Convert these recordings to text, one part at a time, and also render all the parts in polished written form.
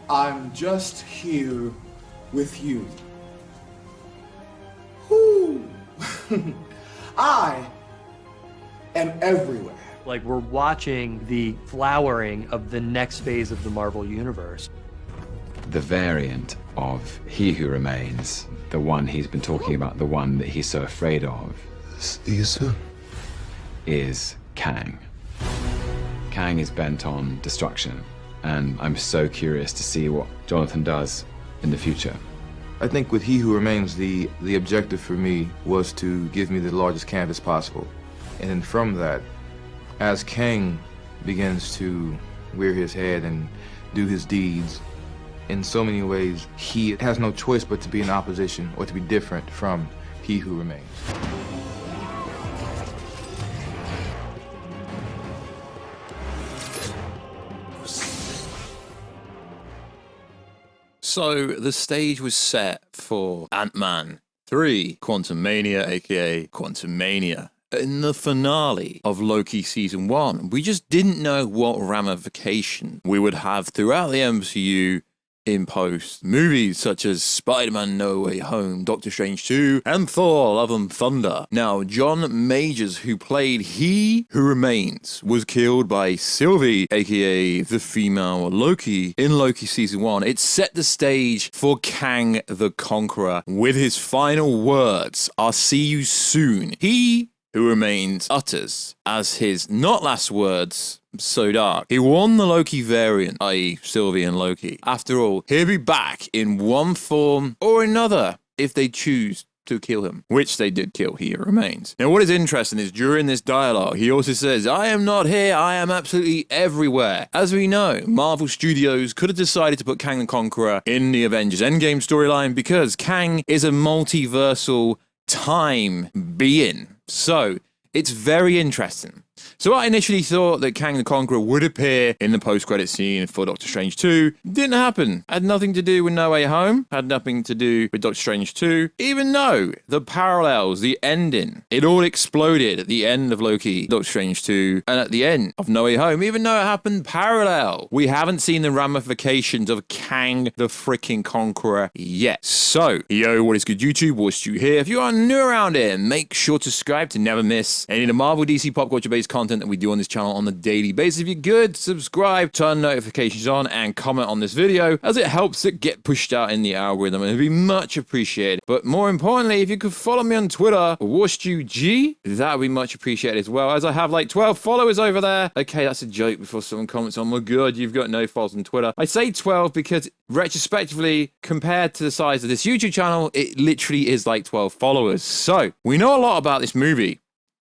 I'm just here with you. Whoo! I am everywhere. Like, we're watching the flowering of the next phase of the Marvel Universe. The variant of He Who Remains, the one he's been talking about, the one that he's so afraid of, See you soon. is Kang. Kang is bent on destruction, and I'm so curious to see what Jonathan does in the future. I think with He Who Remains, the objective for me was to give me the largest canvas possible. And then from that, as Kang begins to rear his head and do his deeds, in so many ways, he has no choice but to be in opposition or to be different from He Who Remains. So the stage was set for Antman 3, Quantumania, aka Quantumania. In the finale of Loki Season 1, we just didn't know what ramification we would have throughout the MCU in post. Movies such as Spider-Man No Way Home, Doctor Strange 2, and Thor Love and Thunder. Now, John Majors, who played He Who Remains, was killed by Sylvie, aka the female Loki, in Loki Season 1. It set the stage for Kang the Conqueror with his final words, "I'll see you soon." He Who Remains utters as his not last words, so dark. He won the Loki variant, i.e. Sylvie and Loki. After all, he'll be back in one form or another if they choose to kill him, which they did kill He Who Remains. Now, what is interesting is during this dialogue, he also says, "I am not here, I am absolutely everywhere." As we know, Marvel Studios could have decided to put Kang the Conqueror in the Avengers Endgame storyline because Kang is a multiversal time being. So, it's very interesting. So I initially thought that Kang the Conqueror would appear in the post-credit scene for Doctor Strange 2. Didn't happen. Had nothing to do with No Way Home. Had nothing to do with Doctor Strange 2. Even though the parallels, the ending, it all exploded at the end of Loki, Doctor Strange 2, and at the end of No Way Home, even though it happened parallel. We haven't seen the ramifications of Kang the freaking Conqueror yet. So, yo, what is good YouTube? Warstu here. If you are new around here, make sure to subscribe to never miss any of the Marvel, DC, pop culture based content that we do on this channel on a daily basis. If you're good, subscribe, turn notifications on, and comment on this video as it helps it get pushed out in the algorithm, and it'd be much appreciated. But more importantly, if you could follow me on Twitter, WarstuG, that would be much appreciated as well, as I have like 12 followers over there. Okay, that's a joke before someone comments, "Oh my god, you've got no followers on Twitter." I say 12 because retrospectively, compared to the size of this YouTube channel, it literally is like 12 followers. So, we know a lot about this movie,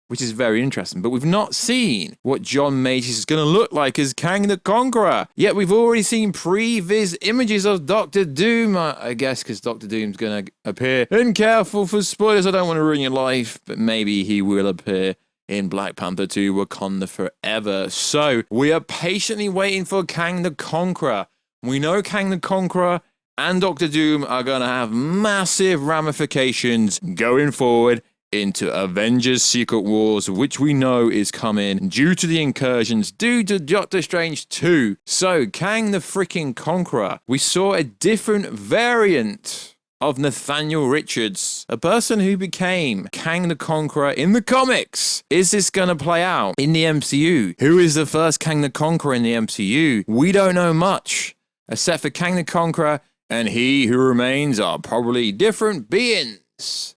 which is very interesting, but we've not seen what John Majors is going to look like as Kang the Conqueror. Yet we've already seen pre-viz images of Doctor Doom, I guess, because Doctor Doom's going to appear. And careful for spoilers, I don't want to ruin your life, but maybe he will appear in Black Panther 2 Wakanda Forever. So we are patiently waiting for Kang the Conqueror. We know Kang the Conqueror and Doctor Doom are going to have massive ramifications going forward into Avengers Secret Wars, which we know is coming due to the incursions due to Doctor Strange 2. So, Kang the freaking Conqueror. We saw a different variant of Nathaniel Richards, a person who became Kang the Conqueror in the comics. Is this going to play out in the MCU? Who is the first Kang the Conqueror in the MCU? We don't know much, except for Kang the Conqueror and He Who Remains are probably different beings,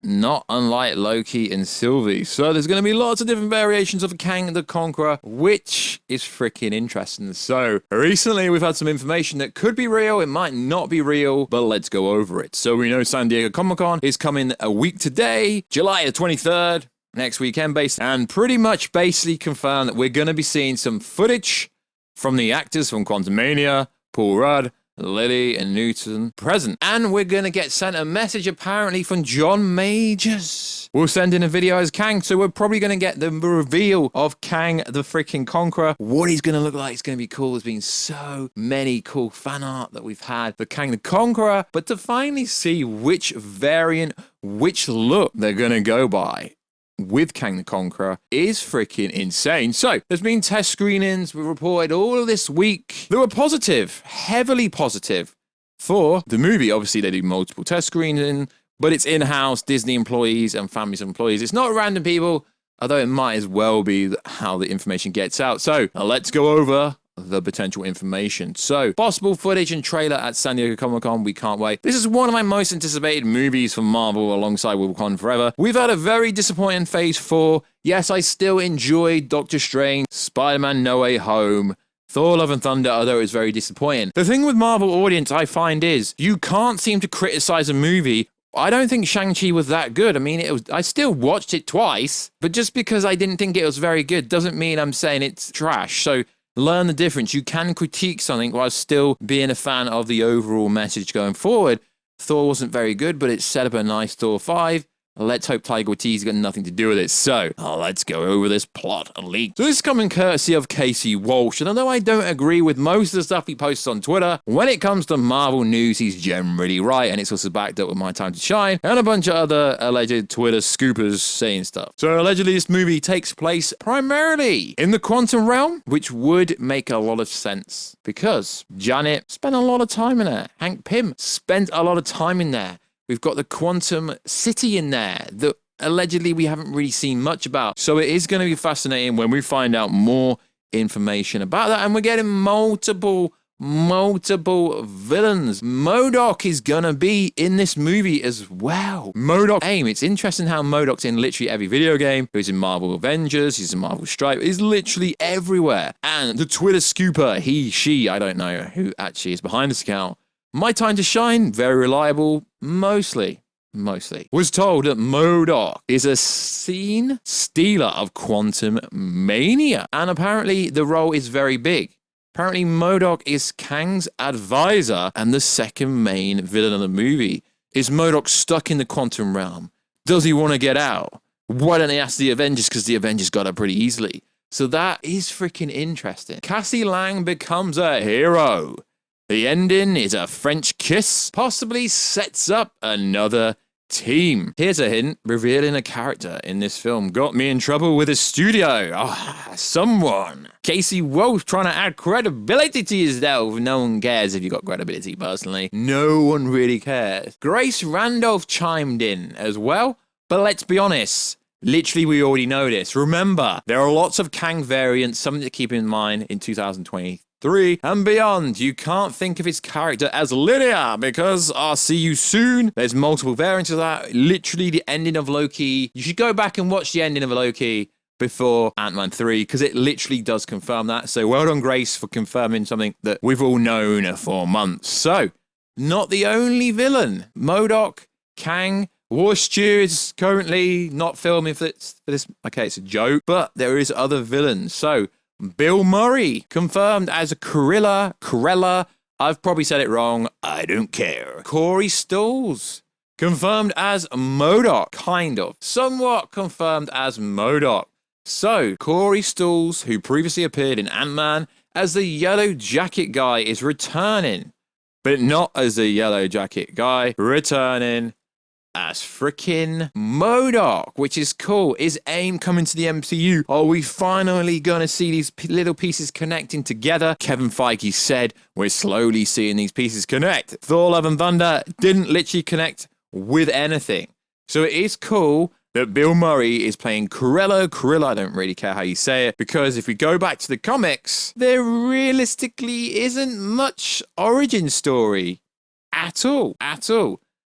not unlike Loki and Sylvie. So there's going to be lots of different variations of Kang the Conqueror, which is freaking interesting. So recently we've had some information that could be real, it might not be real, but let's go over it. So we know San Diego Comic-Con is coming a week today, July the 23rd, next weekend based, and pretty much basically confirmed that we're going to be seeing some footage from the actors from Quantumania, Paul Rudd, Lily and Newton present. And we're going to get sent a message apparently from John Majors. We'll send in a video as Kang, so we're probably going to get the reveal of Kang the freaking Conqueror. What he's going to look like is going to be cool. There's been so many cool fan art that we've had for Kang the Conqueror, but to finally see which variant, which look they're going to go by with Kang the Conqueror is freaking insane. So, there's been test screenings, we reported all of this week. They were positive, heavily positive. for the movie. Obviously, they do multiple test screening, but it's in-house, Disney employees and families of employees. It's not random people, although it might as well be how the information gets out. So let's go over the potential information. So, possible footage and trailer at San Diego Comic-Con. We can't wait. This is one of my most anticipated movies from Marvel alongside Wakanda Forever. We've had a very disappointing Phase 4. Yes, I still enjoyed Doctor Strange, Spider-Man No Way Home, Thor Love and Thunder, although it was very disappointing. The thing with Marvel audience, I find, is you can't seem to criticize a movie. I don't think Shang-Chi was that good. I mean, I still watched it twice, but just because I didn't think it was very good doesn't mean I'm saying it's trash. So learn the difference. You can critique something while still being a fan of the overall message going forward. Thor wasn't very good, but it set up a nice Thor 5. Let's hope Taika Waititi's got nothing to do with it. So, let's go over this plot leak. So this is coming courtesy of Casey Walsh, and although I don't agree with most of the stuff he posts on Twitter, when it comes to Marvel news, he's generally right, and it's also backed up with My Time to Shine, and a bunch of other alleged Twitter scoopers saying stuff. So allegedly this movie takes place primarily in the quantum realm, which would make a lot of sense, because Janet spent a lot of time in there. Hank Pym spent a lot of time in there. We've got the Quantum City in there that allegedly we haven't really seen much about. So it is going to be fascinating when we find out more information about that. And we're getting multiple villains. Modok is going to be in this movie as well. Modok AIM. It's interesting how Modok's in literally every video game. He's in Marvel Avengers. He's in Marvel Stripe. He's literally everywhere. And the Twitter scooper, she, I don't know who actually is behind this account. My Time to Shine, very reliable, mostly, was told that Modok is a scene stealer of Quantumania. And apparently the role is very big. Apparently Modok is Kang's advisor and the second main villain of the movie. Is Modok stuck in the quantum realm? Does he want to get out? Why don't they ask the Avengers? Because the Avengers got out pretty easily. So that is freaking interesting. Cassie Lang becomes a hero. The ending is a French kiss, possibly sets up another team. Here's a hint, revealing a character in this film got me in trouble with a studio. Someone. Casey Walsh trying to add credibility to yourself. No one cares if you got credibility, personally. No one really cares. Grace Randolph chimed in as well, but let's be honest. Literally, we already know this. Remember, there are lots of Kang variants, something to keep in mind in 2023 and beyond. You can't think of his character as linear because I'll see you soon. There's multiple variants of that. Literally, the ending of Loki. You should go back and watch the ending of Loki before Ant-Man 3 because it literally does confirm that. So well done, Grace, for confirming something that we've all known for months. So, not the only villain. Modok, Kang, Warstu is currently not filming for this. Okay, it's a joke, but there is other villains. So, Bill Murray, confirmed as Corella. I've probably said it wrong. I don't care. Corey Stoll, confirmed as Modok, kind of. Somewhat confirmed as Modok. So, Corey Stoll, who previously appeared in Ant-Man as the Yellow Jacket guy, is returning. But not as the Yellow Jacket guy, returning as freaking Modok, which is cool. Is AIM coming to the MCU? Are we finally going to see these little pieces connecting together? Kevin Feige said we're slowly seeing these pieces connect. Thor Love and Thunder didn't literally connect with anything. So it is cool that Bill Murray is playing Corella. I don't really care how you say it, because if we go back to the comics, there realistically isn't much origin story at all.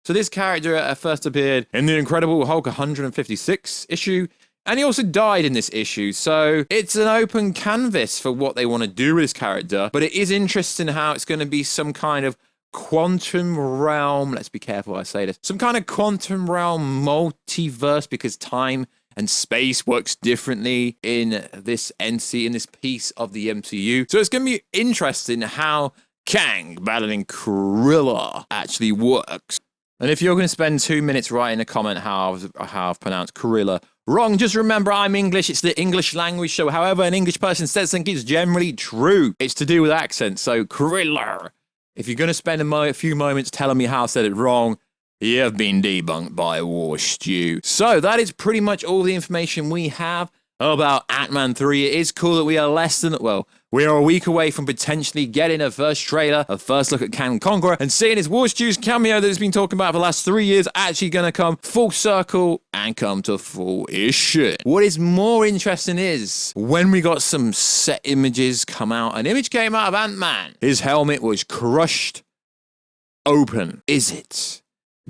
So this character first appeared in the Incredible Hulk 156 issue, and he also died in this issue. So it's an open canvas for what they want to do with this character, but it is interesting how it's going to be some kind of quantum realm. Let's be careful I say this. Some kind of quantum realm multiverse, because time and space works differently in this NC, in this piece of the MCU. So it's going to be interesting how Kang battling Corella actually works. And if you're going to spend 2 minutes writing a comment how I've pronounced Corella wrong, just remember I'm English. It's the English language. So however an English person says something, it's generally true. It's to do with accent. So Corella. If you're going to spend a few moments telling me how I said it wrong, you have been debunked by Warstu. So that is pretty much all the information we have about Ant-Man 3. It is cool that we are We are a week away from potentially getting a first trailer, a first look at Kang Conqueror, and seeing his Warstu's cameo that he's been talking about for the last 3 years actually going to come full circle and come to fruition. What is more interesting is when we got some set images come out, an image came out of Antman. His helmet was crushed open. Is it?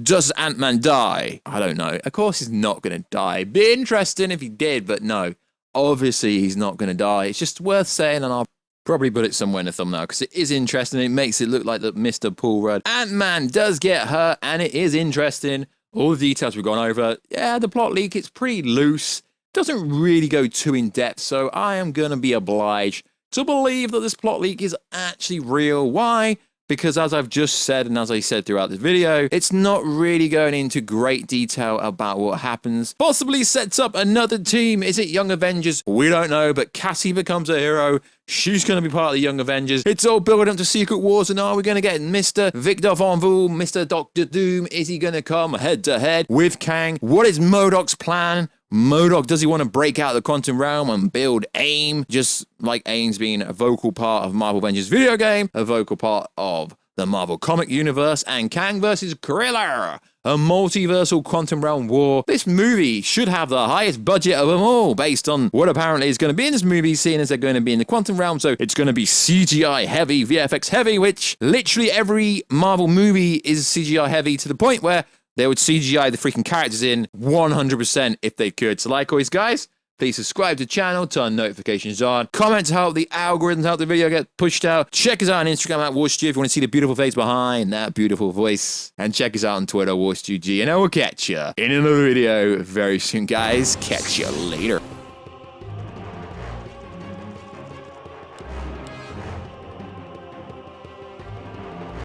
Does Antman die? I don't know. Of course he's not going to die. Be interesting if he did, but no. Obviously he's not going to die. It's just worth saying, and I'll probably put it somewhere in the thumbnail because it is interesting. It makes it look like that Mr. Paul Rudd. Antman does get hurt, and it is interesting. All the details we've gone over. Yeah, the plot leak, it's pretty loose. Doesn't really go too in depth, so I am going to be obliged to believe that this plot leak is actually real. Why? Because as I've just said, and as I said throughout this video, it's not really going into great detail about what happens. Possibly sets up another team. Is it Young Avengers? We don't know, but Cassie becomes a hero. She's going to be part of the Young Avengers. It's all building up to Secret Wars, and are we going to get Mr. Victor Von Doom, Mr. Doctor Doom? Is he going to come head-to-head with Kang? What is Modok's plan? Modok, does he want to break out of the quantum realm and build AIM? Just like AIM's being a vocal part of Marvel Avengers video game, a vocal part of the Marvel comic universe, and Kang versus Gorilla, a multiversal quantum realm war. This movie should have the highest budget of them all, based on what apparently is going to be in this movie, seeing as they're going to be in the quantum realm, so it's going to be CGI heavy, VFX heavy, which literally every Marvel movie is CGI heavy to the point where they would CGI the freaking characters in 100% if they could. So like always, guys, please subscribe to the channel, turn notifications on, comment to help the algorithms, help the video get pushed out. Check us out on Instagram at Warstu if you want to see the beautiful face behind that beautiful voice. And check us out on Twitter, WarstuG. And I will catch you in another video very soon, guys. Catch you later.